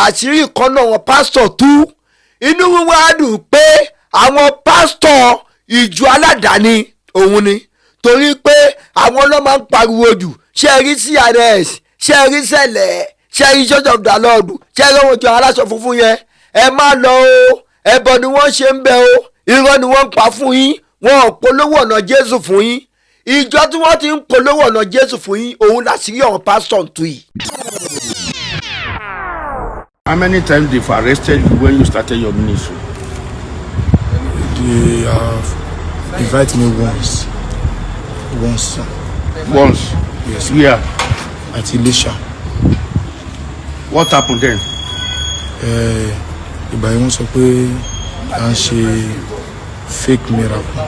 àṣírí kan náà wọn pásítọ̀ tú inú wíwá dùn pé àwọn pásítọ̀ ìjọ aládàáni òun ni torí pé àwọn ló máa ń pariwo jù ṣe rí CRS ṣe rí sẹ̀lẹ̀ ṣe rí Church of the Lord ṣe rí ohun ìjọ aláṣọ funfun yẹn ẹ má lọ o ẹbọ ni wọ́n ṣe ń bẹ o irọ́ ni wọ́n ń pa fún yín wọn ò polówó ọ̀nà Jésù fún yín ìjọ tí wọ́n ti ń polówó ọ̀nà Jésù fún yín òun láṣìírí àwọn pásítọ̀ ń tú yìí. How many times they've arrested you when you started your ministry? They have invited me once. Once? Yes. Where? At Elisha. What happened then? Ìgbà yẹn wọ́n sọ pé à ń ṣe fake miracle.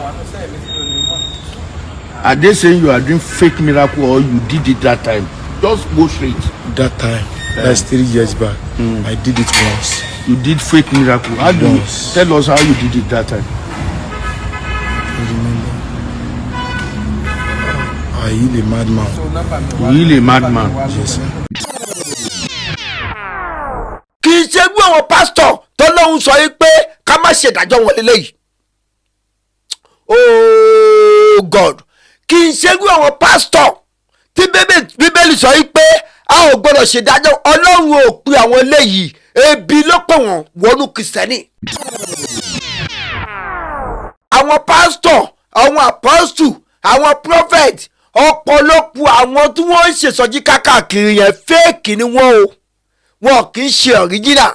Are they saying you are doing fake miracle or you did it that time? Just go straight. That time, that's 3 years back. I did it once. You did fake miracle. How do you tell us how you did it that time? I remember. I healed a madman. You healed a madman? Yes, sir. kì í ṣe gbé àwọn pásítọ̀ tó lóun sọ yìí pé ká má ṣe ìdájọ́ wọn lélẹ́yìí. Oh God, kì í ṣe gbé àwọn pásítọ̀ tí bíbélì sọ yìí pé a ò gbọ́dọ̀ ṣèdájọ́ Ọlọ́run ò pe àwọn eléyìí ebi ló pè wọ́n wọnú Kìrìsìtẹ́nì. àwọn pásítọ̀ àwọn apọ́stù àwọn prophet ọ̀pọ̀lọpọ̀ àwọn tí wọ́n ń ṣèsọjí káàkiri yẹn fẹ́ẹ̀kì ni wọ́n o wọn kì í ṣe ọ̀ríjìnà.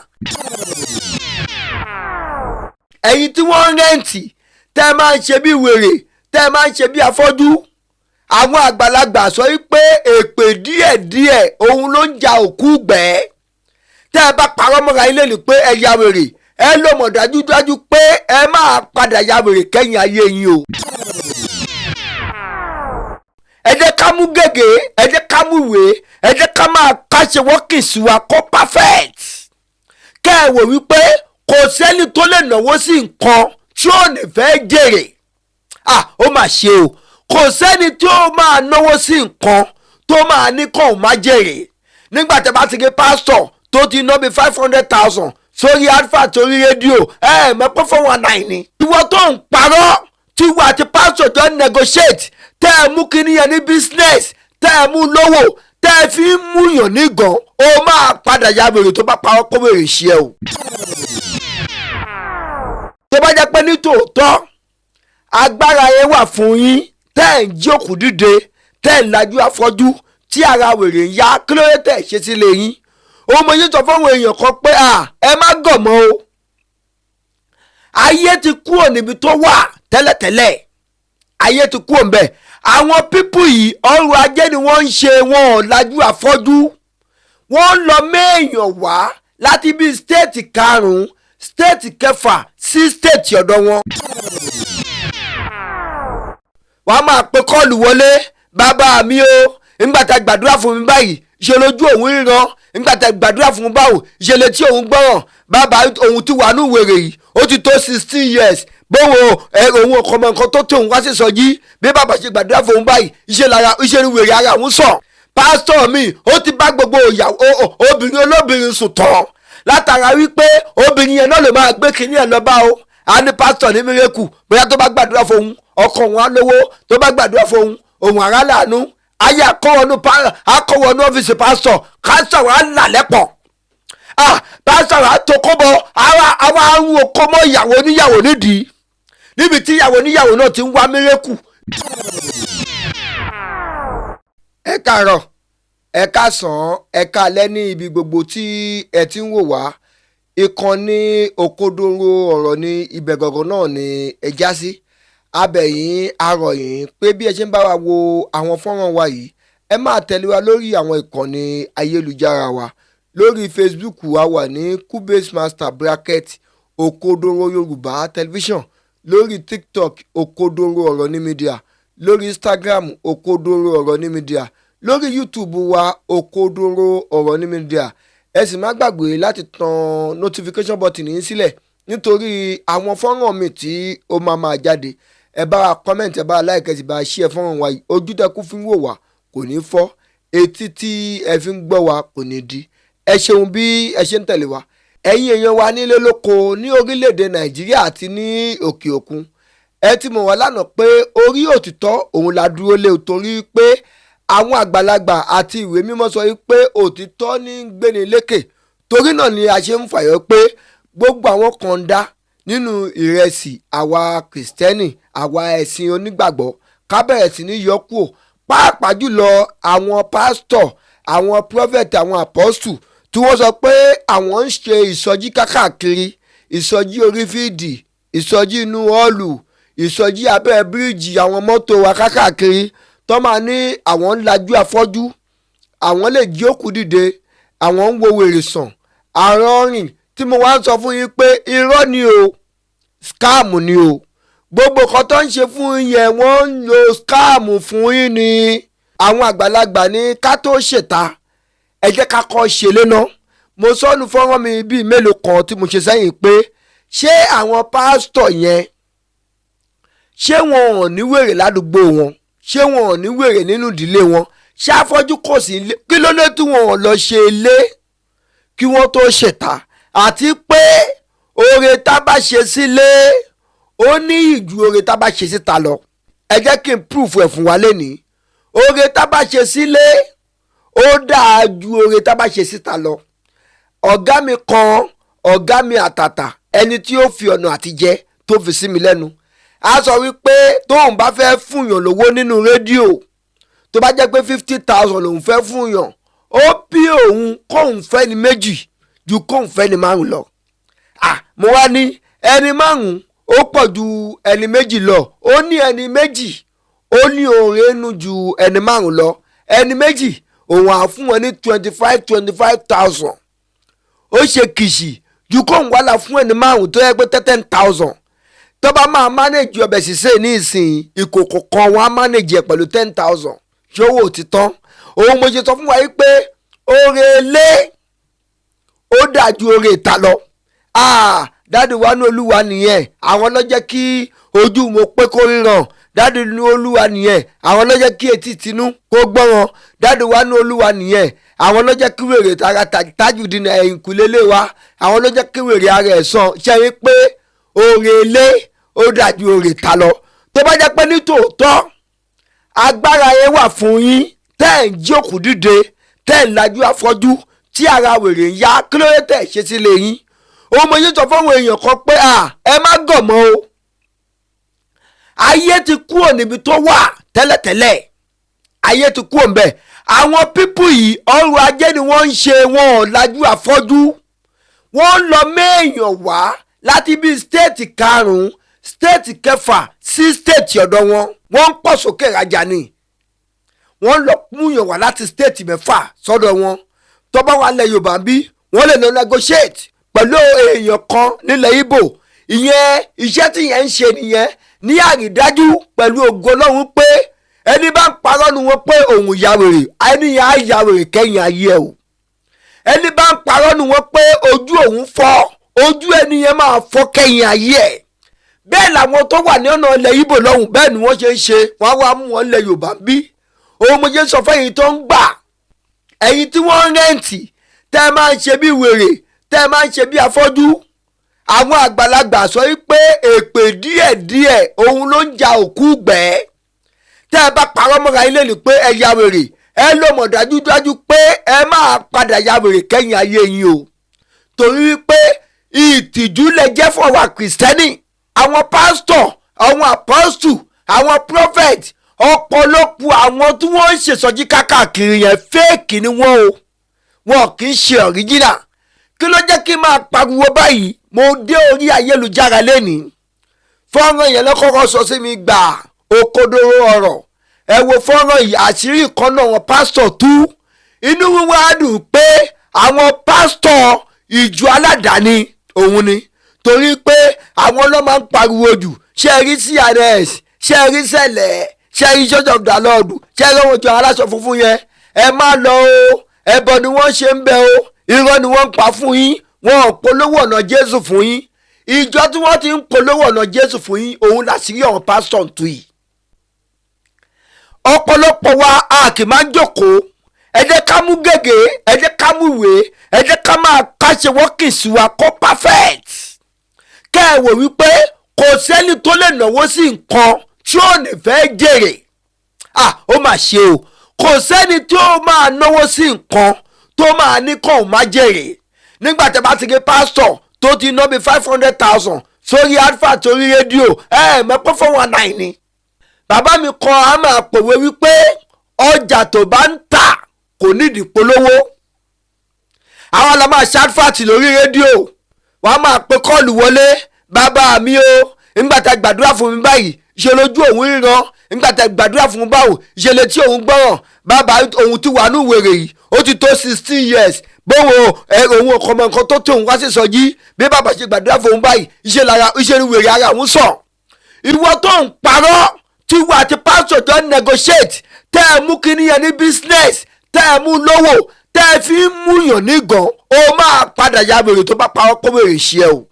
ẹ̀yin tí wọ́n ń rẹ́ǹtì tẹ́ ẹ máa ń ṣe bí wèrè tẹ́ ẹ máa ń ṣe bí afọ́jú àwọn àgbàlagbà sọ wípé èpè díẹ̀díẹ̀ òun ló ń ja òkú gbẹ́ tẹ́ ẹ bá parọ́ mọ́ra ilé ni pé ẹ ya wèrè ẹ ló mọ̀ dájúdájú pé ẹ máa padà ya wèrè kẹ́yìn ayé yín o. ẹ jẹ́ ká mú gègé ẹ jẹ́ ká mú ìwé ẹ jẹ́ ká máa káṣe wọ́kìsì wa kó perfect kẹ́ ẹ wò wípé kò sẹ́ni tó lè náwó sí nǹkan tí ò ní fẹ́ jèrè ó mà ṣe o kò sẹ́ni tí ó máa náwó sí nǹkan tó máa ní kó o má jèrè nígbà tí a bá ti gé pásítọ̀ tó ti ná bí 500,000 sórí advert sórí rédíò mẹ́pẹ́ 419 ni. ìwọ tó ń parọ́ tí wà àti pásítọ̀ jọ ń negotiate tẹ́ ẹ mú kíní yẹn ní business tẹ́ ẹ mú lówó tẹ́ ẹ fi ń múyàn nígàn ó máa padà ya wèrè tó bá parọ́ pé wèrè ṣe ẹ o. tó bá jẹ́ pé ní tòótọ́ agbára yẹn wà fún yín tẹ́ ẹ̀ ń jí òkú dìde tẹ́ ẹ̀ ń lajú afọ́jú tí ara wèrè ń yá kí ló dé tẹ́ ẹ̀ ṣe sílé yín ọmọ yín sọ fún àwọn èèyàn kan pé ẹ má gọ̀ mọ́ o ayé ti kúrò níbi tó wà tẹ́lẹ̀tẹ́lẹ̀ ayé ti kúrò ńbẹ̀ àwọn pípù yìí ọrọ̀ ajé ni wọ́n ń ṣe wọn ò lajú afọ́jú wọ́n ń lọ méèyàn wá láti bí stéètì karùn-ún stéètì kẹfà sí stéètì ọ̀dọ̀ wọn. wàá máa pe kọ́ọ̀lù wọlé bàbá mi o nígbà tá a gbàdúrà fún mi báyìí ṣe lójú òun ríran nígbà tá a gbàdúrà fún mi báwo ṣe létí òun gbọ́ràn bàbá òun ti wà ní wèrè yìí ó ti tó 16 years bóun òun ọkọ̀ ọmọ nǹkan tó tó òun wá sí sọjí bí bàbá ṣe gbàdúrà fún òun báyìí iṣẹ́ ni wèrè ara òun sọ pásítọ̀ mi ó ti bá gbogbo obìnrin olóbìnrin sùn tán látara wípé obìnrin yẹn náà lè máa gbé kinní ẹ̀ lọ bá o a ní pásítọ̀ ní mírèkù bóyá tó bá gbàdúrà fún òun ọkọ òun á lówó tó bá gbàdúrà fún òun àrá làánú ayé akọwọnú ọ́fíìsì pásítọ̀ pásítọ̀ wa là lẹ́pọ̀ pásítọ̀ wa tó kọ́bọ̀ àwa àwọn okó mọ́ ìyàwó oníyàwó nídìí níbi tí ìyàwó oníyàwó náà ti ń wá mírèkù. ẹ káàárọ̀ ẹ káàsán ẹ káalẹ́ ní ibi gbogbo tí ẹ ti ń wò wá ìkànnì òkodoro ọ̀rọ̀ ní ibẹ̀ gọ̀gọ̀ náà ni ẹ já sí abẹ̀yìn arọ̀yìn pé bí ẹ ṣe ń bá wa wo àwọn fọ́nrán wa yìí ẹ máa tẹ̀lé wa lórí àwọn ìkànnì ayélujára wa lórí Facebook wa wà ní Cubase Master Bracket Òkodoro Yorùbá Television lórí TikTok Òkodoro ọ̀rọ̀ ní media lórí Instagram Òkodoro ọ̀rọ̀ ní media lórí YouTube wa Òkodoro ọ̀rọ̀ ní media ẹ sì má gbàgbé láti tan notification button yín sílẹ̀ nítorí àwọn fọ́nrán mi tí ó máa jáde ẹ bá wa comment ẹ bá wa like ẹ sì bá wa share fọ́nrán wa yìí ojú tẹ́kù fi ń wò wá kò ní fọ́ etí tí ẹ fi ń gbọ́ wa kò ní di ẹ ṣeun bí ẹ ṣe ń tẹ̀lé wa ẹ̀yin èèyàn wa nílé lóko ní orílẹ̀-èdè Nàìjíríà àti ní òkè òkun ẹ ti mọ̀ wá lánàá pé orí òtítọ́ òun la dúró lé torí pé àwọn àgbàlagbà àti ìwé mímọ́ sọ pé òtítọ́ ní gbéni lékè torí náà ni a ṣe ń fàyọ pé gbogbo àwọn kọ̀ǹda nínú ìrẹsì àwa kìrìsìtẹ́nì àwa ẹ̀sìn onígbàgbọ́ ká bẹ̀rẹ̀ sí ní yọ kúrò pàápàá jùlọ àwọn pásítọ̀ àwọn prọfẹ̀tì àwọn àpọ́sù tí wọ́n sọ pé àwọn ń ṣe ìsọjí kákàkiri ìsọjí orí fídì ìsọjí inú họ́ọ̀lù ìsọjí abẹ́ bíríìjì àwọn mọ́tò wa kákàkiri tó máa ní àwọn ń lajú afọ́jú àwọn lè jí òkú dìde àwọn ń wo wèrè sàn àrùn rìn tí mo wá ń sọ fún yín pé irọ́ ni o scam ni o gbogbo kan tó ń ṣe fún yẹn wọ́n ń lo scam fún yín ni àwọn àgbàlagbà ní ká tó ṣèta ẹ jẹ́ ká kọ́ ṣe léná mo sọ́nu fọ́nrán mi bíi mélòó kan tí mo ṣe sẹ́yìn pé ṣé àwọn pásítọ̀ yẹn ṣé wọn ò ní wèrè ládùúgbò wọn ṣé wọn ò ní wèrè nínú ìdílé wọn ṣé afọ́jú kò sí ilé kí ló dé tí wọn ò lọ ṣe ilé kí wọ́n tó ṣèta àti pé oore tá bá ṣe sílé ó ní ìjù oore tá bá ṣe síta lọ ẹ jẹ́ kí n proof ẹ̀ fún wa lénìí oore tá bá ṣe sílé ó dáa ju oore tá bá ṣe síta lọ ọ̀gá mi kan ọ̀gá mi àtàtà ẹni tí ó fi ọ̀nà àtijẹ tó fi sí mi lẹ́nu a sọ wípé tóun bá fẹ́ fúnyàn lówó nínú rédíò tó bá jẹ́ pé 50,000 lòun fẹ́ fúnyàn ó bí òun kóun fẹ́ ni méjì ju kóun fẹ́ ni márùn lọ mo wá ní ẹni márùn ó pọ̀ ju ẹni méjì lọ ó ní ẹni méjì ó ní oore nù ju ẹni márùn lọ ẹni méjì òun á fún wọn ní 25,000 ó ṣe kìsì ju kóun wá la fún ẹni márùn tó yẹ pé 10,000 tó bá máa manage ọbẹ̀ sísè ní ìsìn ìkòkò kan wọn á manage ẹ̀ pẹ̀lú 10,000 ṣòwò òtítọ́ òun mo ṣe sọ fún wa yìí pé oore ilé ó dáa ju oore ìta lọ dáàdi wa ní olúwa nìyẹn àwọn ló jẹ́ kí ojú mo pé kó ríran dáàdi ní olúwa nìyẹn àwọn ló jẹ́ kí etí tinú kó gbọ́ràn dáàdi wa ní olúwa nìyẹn àwọn ló jẹ́ kí wèrè tara Tajudeen ẹ̀yìnkùlélé wa àwọn ló jẹ́ kí wèrè ara ẹ̀ sàn ṣe rí pé oore ilé ó dájú oore ìta lọ tó bá jẹ́ pé ní tòótọ́ agbára yẹn wà fún yín tẹ́ ẹ̀ ń jí òkú dìde tẹ́ ẹ̀ ń lajú afọ́jú tí ara wèrè ń yá kí ló dé tẹ́ ẹ̀ ṣe sílé yín òun mo yé sọ fún àwọn èèyàn kan pé ẹ má gọ̀ mọ́ o ayé ti kúrò níbi tó wà tẹ́lẹ̀tẹ́lẹ̀ ayé ti kúrò ńbẹ̀ àwọn pípù yìí ọrọ̀ ajé ni wọ́n ń ṣe wọn ò lajú afọ́jú wọ́n ń lọ méèyàn wá láti bí stéètì karùn-ún stéètì kẹfà sí stéètì ọ̀dọ̀ wọn wọ́n ń pọ̀ sókè rajà ni wọ́n lọ múyàn wá láti stéètì mẹ́fà sọ́dọ̀ wọn tó bá wà lẹ̀ Yorùbá bí wọ́n lè lọ negotiate pẹ̀lú èèyàn kan nílẹ̀ Ìgbò ìyẹn iṣẹ́ tí yẹn ń ṣe nìyẹn ní àrídájú pẹ̀lú ògo Ọlọ́run pé ẹni bá ń parọ́ nu wọn pé òun ya wèrè ẹni yẹn á ya wèrè kẹ́yìn ayé ẹ̀ o ẹni bá ń parọ́ nu wọn pé ojú òun fọ́ ojú ẹni yẹn máa fọ́ kẹ́yìn ayé ẹ̀ bẹ́ẹ̀ làwọn tó wà ní ọ̀nà ilẹ̀ Ìgbò lọ́hùn bẹ́ẹ̀ ni wọ́n ṣe ń ṣe wọ́n á wá mú wọn lẹ̀ Yorùbá bí òun mo ṣe sọ fẹ́yìn tó ń gbà ẹ̀yin tí wọ́n ń rẹ́ǹtì tẹ́ ẹ máa ń ṣe bí wèrè tẹ́ ẹ máa ń ṣe bí afọ́jú àwọn àgbàlagbà sọ wípé èpè díẹ̀díẹ̀ òun ló ń ja òkú gbẹ́ tẹ́ ẹ bá parọ́ mọ́ra ilé ni pé ẹ ya wèrè ẹ ló mọ̀ dájúdájú pé ẹ máa padà ya wèrè kẹ́yìn ayé yín o torí wípé ìtìjú lẹ jẹ́ fún àwa kìrìsìtẹ́nì àwọn pásítọ̀ àwọn apọ́stù àwọn prophet ọ̀pọ̀lọpọ̀ àwọn tí wọ́n ń ṣèsọjí káàkiri yẹn fẹ́ẹ̀kì ni wọ́n o wọn kì í ṣe ọ̀ríjìnà kí ló jẹ́ kí n máa pariwo báyìí mo dé orí ayélujára lẹ́nìí fọ́nrán yẹn lọ́kọ́kọ́ sọ sí mi gbà òkodoro ọ̀rọ̀ ẹ wo fọ́nrán yìí àṣírí kan náà wọn pásítọ̀ tú inú wíwá dùn pé àwọn pásítọ̀ ìjọ aládàáni òun ni torí pé àwọn ló máa ń pariwo jù ṣe rí CRS ṣe rí sẹ̀lẹ̀ ṣe rí Church of the Lord ṣe rí ohun ìjọ aláṣọ funfun yẹn ẹ má lọ o ẹbọ ni wọ́n ṣe ń bẹ o irọ́ ni wọ́n ń pa fún yín wọn ò polówó ọ̀nà Jésù fún yín ìjọ tí wọ́n ti ń polówó ọ̀nà Jésù fún yín òun láṣìírí àwọn pásítọ̀ ń tú yìí ọ̀pọ̀lọpọ̀ wa a kì máa ń jókòó ẹ jẹ́ ká mú gègé ẹ jẹ́ ká mú ìwé ẹ jẹ́ ká máa káṣe workings wa kó perfect kẹ́ ẹ wò wípé kò sẹ́ni tó lè náwó sí nǹkan tí ò ní fẹ́ jèrè ó mà ṣe o kò sẹ́ni tí ó máa náwó sí nǹkan tó máa ní kó o má jèrè nígbà tí a bá ti rí pásítọ̀ tó ti ná bí 500,000 sórí advert torí rédíò mẹ́pẹ́ 419 ni bàbá mi kan á máa pòwe wípé ọjà tó bá ń tà kò nídìí polówó àwọn la máa ṣe advert lórí rédíò wọ́n á máa pe kọ́ọ̀lù wọlé bàbá mi o nígbà tá a gbàdúrà fún mi báyìí ṣe lójú òun ríran nígbà tá a gbàdúrà fún mi báwo ṣe létí òun gbọ́ràn bàbá òun ti wà ní wèrè yìí ó ti tó 16 years bóun òun ọkọ̀ mọ̀ nǹkan tó tó òun wá sí sọjí bí bàbá ṣe gbàdúrà fún òun báyìí iṣẹ́ ni wèrè ara òun sọ ìwọ tó ń parọ́ tí wà àti pásítọ̀ tó ń negotiate tẹ́ ẹ mú kíní yẹn ní business tẹ́ ẹ mú lówó tẹ́ ẹ fi ń múyàn nígàn ó máa padà ya wèrè tó bá parọ́ kó wèrè ṣe ẹ o.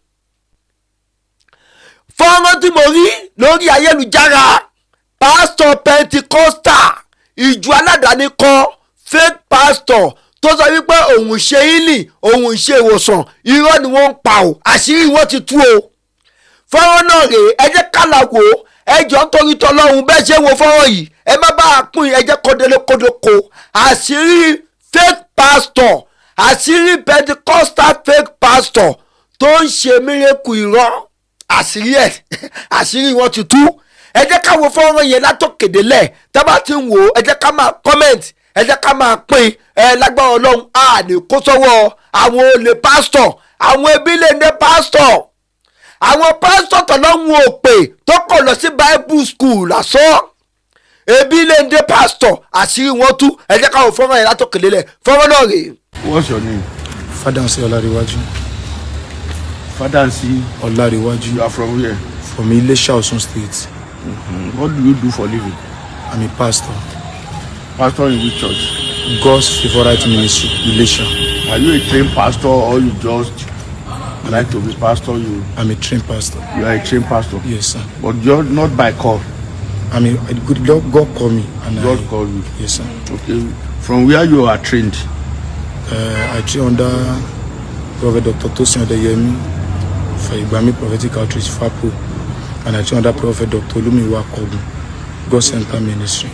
fọ́nrán tí mo rí lórí ayélujára pásítọ̀ pentikosta ìjọ aládàáni kan fake pastor tó sọ wípé òun ṣe healing òun ṣe ìwòsàn irọ́ ni wọ́n ń pa o àṣírí wọn ti tú o. fọ́nrán náà rèé ẹ jẹ́ ká la wò ó ẹ jọ ń torí tọlọ́run bẹ́ẹ̀ ṣe wo fọ́nrán yìí ẹ má bá a pín ẹ jẹ́ kọ́délé kódóko àṣírí fake pastor àṣírí pentikosta fake pastor tó ń ṣe mírèkù irọ́ àṣírí wọn ti tú ẹ jẹ́ ká wo fọ́nrán yẹn látòkèdélẹ̀ tábà tí ń wò ó ẹ jẹ́ ká máa comment ẹ jẹ́ ká máa pín lágbára ọlọ́run àní kó sọ́wọ́ àwọn olè pastor àwọn ẹbí lè ní pastor àwọn pastor tọ́lọ́hún ò pè tó kọ̀ lọ sí bible school lásán ẹbí lè ní pastor àṣírí wọn tú ẹ jẹ́ ká wo fọ́nrán yẹn látòkèdélẹ̀ fọ́nrán náà rèé. What's your name? Fadansi Olariwaju. Fadansi Olariwaju. You are from where? From Ilesha, Osun State. What do you do for living? I'm a pastor. Pastor in which church? God's Favorite Ministry, Ilesha. Are you a trained pastor or you just like to be pastor? I'm a trained pastor. You are a trained pastor? Yes, sir. But you're not by call? God called me. And God called you? Yes, sir. Okay. From where you are trained? I trained under Prophet Dr. Tosin Odeyemi for Igbami Prophetic Outreach, FAPO. And I trained under Prophet Dr. Olumiwa Kogu, God Center Ministry.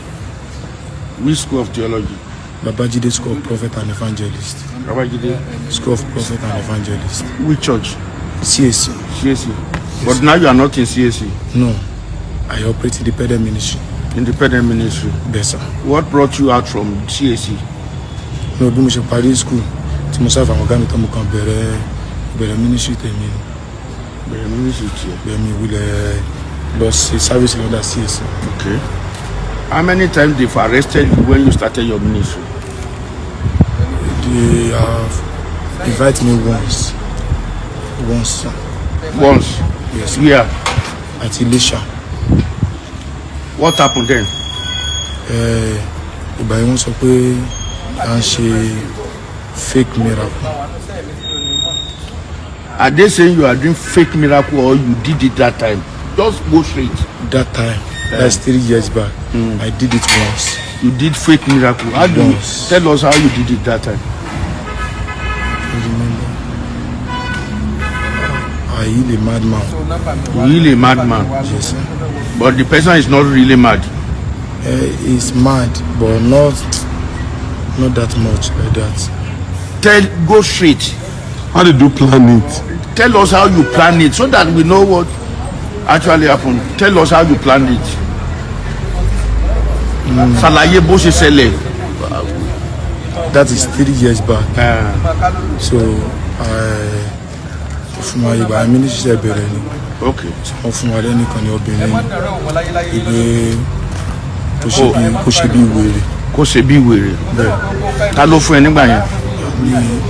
Which school of theology? Babajide School of Prophet and Evangelist. Babajide? School of Prophet and Evangelist. Which church? CAC. CAC. But now you are not in CAC? No. I operate independent ministry. Independent ministry? Yes, sir. What brought you out from CAC? No, bí mo ṣe parí school tí mo sáfà àwọn ọ̀gá mi tó mo kàn bẹ̀rẹ̀ ministry tèmi. Bẹ̀rẹ̀ ministry tiẹ̀. Bẹ̀rẹ̀ mi wulẹ̀ lọ sí service lọ́dà CAC. Okay. How many times they've arrested you when you started your ministry? They have invited me once. Once. Yes. Here? At Ilesha. What happened then? Ìgbà yẹn wọ́n sọ pé à ń ṣe fake miracle. Are they saying you are doing fake miracle or you did it that time? Just go straight. That time, that's 3 years back. I did it once. You did fake miracle. How do you tell us how you did it that time? I remember. I healed a madman. You heal a madman? Yes, sir. But the person is not really mad. He's mad, but not that much like that. Go straight. How did you plan it? Tell us how you plan it so that we know what actually happened. Tell us how you planned it. Ṣàlàyé bó ṣe ṣẹlẹ̀. That is 3 years back. So fún wa ìgbà ministry ṣe bẹ̀rẹ̀ ni. Okay. Wọ́n fún wa lẹ́nìkan ní obìnrin ìwé kó ṣe bí wèrè. Kó ṣe bí wèrè. Bẹ́ẹ̀. Ta ló fún ẹ nígbà yẹn?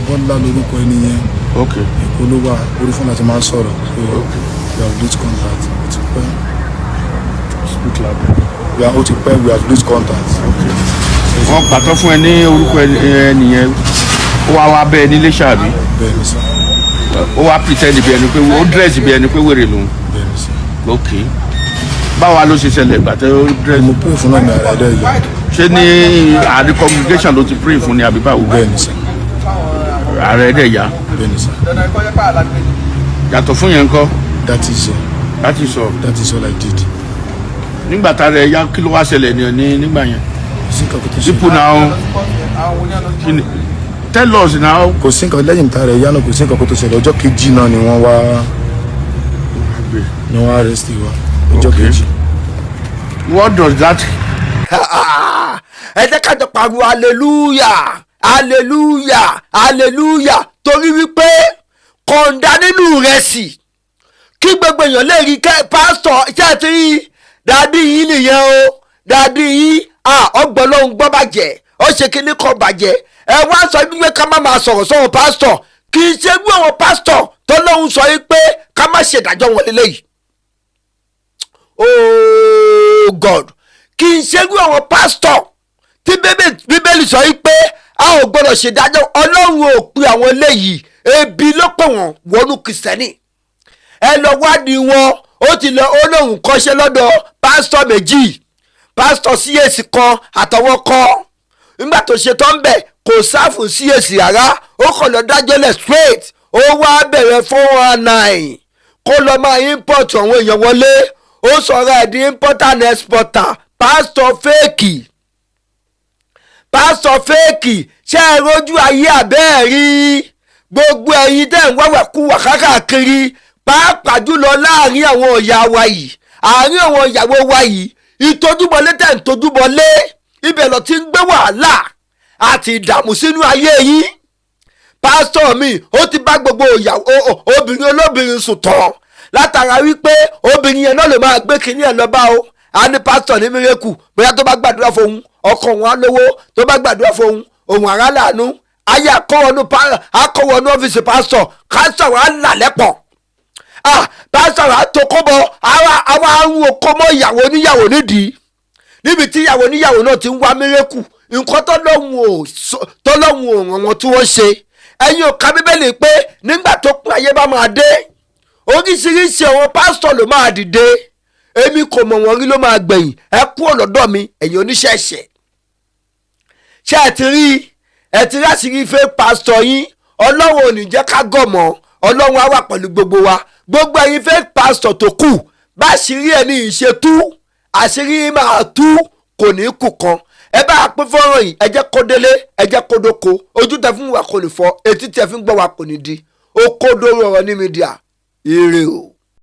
Bọ́lá lórúkọ ẹni yẹn. Okay. Èkó ló wà orí fún láti máa sọ̀rọ̀. So we have lose contact. Ó ti pẹ́. Speak loud. Ó ti pẹ́ we have lose contact. Okay. Wọ́n pàtó fún ẹ ní orúkọ ẹnìyẹn. Ó wá bẹ́ẹ̀ nílé ṣáàbí. Bẹ́ẹ̀ ni sir. Ó wá pretend bí ẹni pé ó dress bí ẹni pé wèrè lòun. Bẹ́ẹ̀ ni sir. Okay. Báwa ló ṣe ṣẹlẹ̀ ìgbà tẹ́ ó dress? Mo pray fún náà ní ara ẹ̀dá ìyá. Ṣé ní àdé congregation ló ti pray fún ni àbí báwo? Bẹ́ẹ̀ ni sir. ààrẹ dẹ̀ yá. bẹ́ẹ̀ ni sir. yàtọ̀ fún yẹn ńkọ́. that is all I did. nígbà tá a rẹ̀ yá kí ló wá ṣẹlẹ̀ ní nígbà yẹn. people now tell us now. kò sí nǹkan lẹ́yìn tá a rẹ̀ yá náà kò sí nǹkan tó ṣẹlẹ̀ ọjọ́ kejì náà ni wọ́n wá arrest wa ọjọ́ kejì. what does that. ẹ jẹ́ ká jọ pariwo hallelujah hallelujah hallelujah torí wípé kọ̀ǹda nínú rẹ̀ sì kí gbogbo èèyàn lè rí pásítọ̀ iṣẹ́ ti rí dàdí yìí nìyẹn o dàdí yìí ọgbọ́n lòun gbọ́ bàjẹ́ ó ṣe kíní kan bàjẹ́ ẹ wá sọ wípé ká má máa sọ̀rọ̀ sọ̀rọ̀ pásítọ̀ kì í ṣe gbé àwọn pásítọ̀ tó lóun sọ wípé ká má ṣèdájọ́ wọn lélẹ́yìí oh God kì í ṣe gbé àwọn pásítọ̀ tí bíbélì sọ wípé a ò gbọ́dọ̀ ṣèdájọ́ ọlọ́run ò pe àwọn eléyìí ebi ló pè wọ́n wọnú kìrìsìtẹ́nì ẹ lọ wádìí wọn ó ti lọ olóhùn kọ́ṣẹ́ lọ́dọ̀ pásítọ̀ méjì pásítọ̀ CAC kan àtọwọ́ kan nígbà tó ṣe tán bẹ̀ kò sáfù CAC rárá ó kàn lọ dájọ́ lẹ̀ straight ó wá bẹ̀rẹ̀ 419 kó lọ máa import àwọn èèyàn wọlé ó sọ̀rọ̀ ẹ̀ di importer and exporter pásítọ̀ fẹ́ẹ̀kì ṣe é rojú ayé àbẹ́ẹ̀ rí gbogbo ẹ̀yin tẹ́ ń wáwẹ̀ kú wà káàkiri pàápàá jùlọ láàrin àwọn ọ̀yà wa yìí àárín àwọn ìyàwó wa yìí ìtojúbọlé tẹ̀ ń tojúbọlé ibẹ̀ lọ ti ń gbé wàhálà àti ìdààmú sínú ayé yín pásítọ̀ mi ó ti bá gbogbo ìyàwó obìnrin olóbìnrin sùn tán látara wípé obìnrin yẹn náà lè máa gbé kinní ẹ̀ lọ bá o a ní pásítọ̀ ní mírèkù bóyá tó bá gbàdúrà fóun ọkọ òun á lówó tó bá gbàdúrà fóun òun àrá làánú ayé akọwọnú ọ́fíìsì pásítọ̀ wà á là lẹ́pọ̀ pásítọ̀ wà á tó kó bọ àwọn àrùn okó mọ́ ìyàwó oníyàwó nídìí níbi tí ìyàwó oníyàwó náà ti ń wá mírèkù nǹkan tọ́lọ́hun ò ràn wọ́n tí wọ́n ṣe ẹ̀yin ò ka bíbélì pé nígbà tó pín ayé bá máa dé oríṣiríṣi àwọn pásítọ̀ ló máa dìde èmi kò mọ̀ wọ́n rí ló máa gbẹ̀yìn ẹ kúrò lọ́dọ̀ mi ẹ̀yin oníṣẹ̀ṣẹ̀ ṣé ẹ ti rí àṣírí fake pásítọ̀ yín ọlọ́run ò ní jẹ́ ká gọ̀ mọ́ ọlọ́run á wà pẹ̀lú gbogbo wa gbogbo ẹ̀yin fake pásítọ̀ tó kù bá àṣírí ẹni ìṣe tú àṣírí máa tú kò ní kù kan ẹ bá pín fọ́nrán yìí ẹ jẹ́ kó délé ẹ jẹ́ kó dóko ojú tẹ fún wa kò ní fọ́ etí tẹ fi ń gbọ́ wa kò ní di ó kó dóró ọ̀rọ̀ ní mídíà ire o.